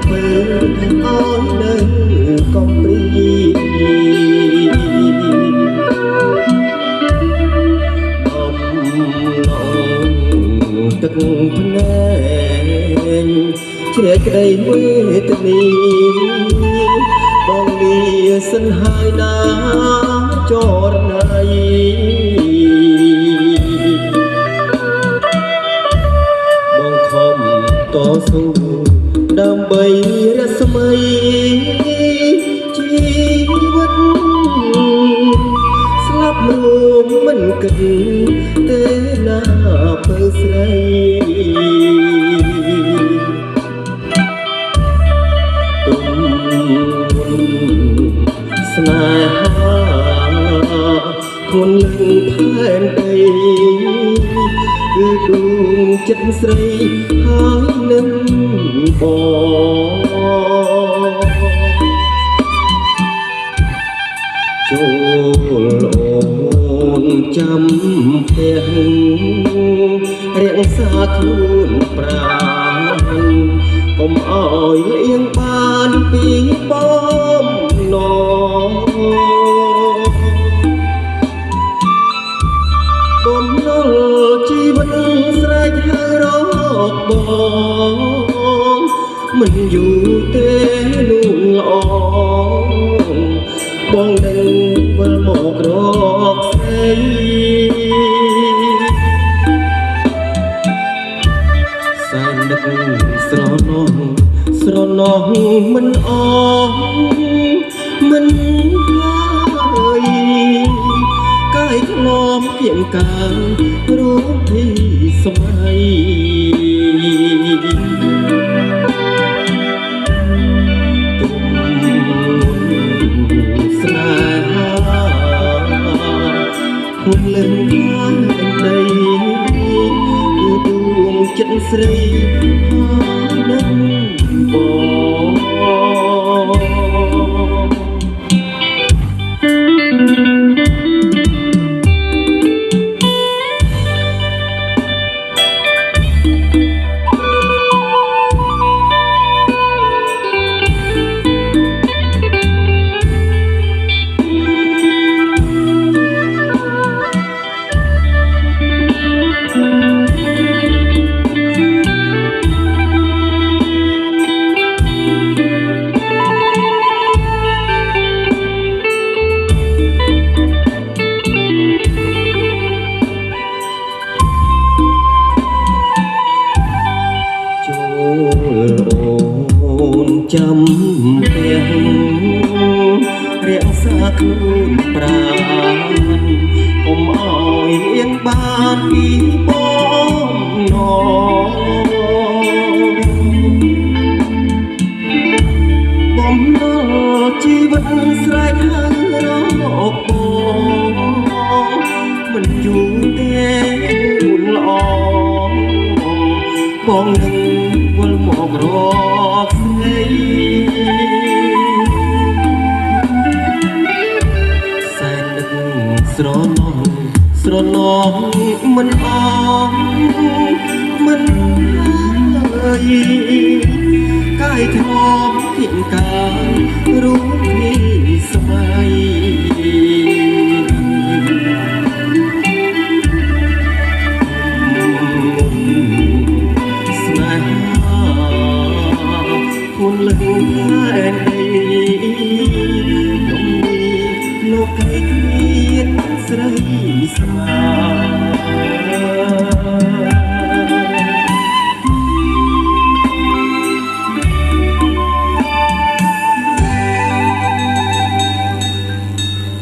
ពើឲ្យនៅកំព្រីអំឡងទឹកភ្នែកជ្រែកក្តីវេទនីបងលាសិនហើយណាចរណៃបងខំតស៊ូដើម្បីរស្មីជីវិតស្លាប់រួមមិនគិតទេណាពើស្រីទុំស្នេហាខ្លួនលឹងផែនដីគឺដួងចិត្តស្រីហើយនឹងបងចូលអូនចាំផ្ទះរាក់សាខ្លួនប្រាណកុំអោយលៀងបានពីបំណងបំណុលជីវិតស្រែកហៅរកបងមិនយូរទេនួនល្អបងនឹងវិលមករកស្រីសែននឹកស្រណោះមិនអស់មិនហើយកាយខ្នំគៀងកាងរូបទីសម័យទុំស្នេហាខ្លួនលឹងខាងដីគឺដួងចិត្តស្រីហើយនឹងបងចាំផ្ទះរាក់សាខ្លួនប្រាណកុំអោយលៀងបានពីបំណងបំណុលជីវិតស្រែកហៅរកបងមិនយូរទេនួនល្អបងនឹងវិលមករកស្រីសែននឹកស្រណោះមិនអស់មិនហើយកាយថ្នមគៀងកាងរូបពីសម័យស្នេហាខ្លួនលឹងផែនដីលោកនេះលោកឯងគ្មានស្រីស្មា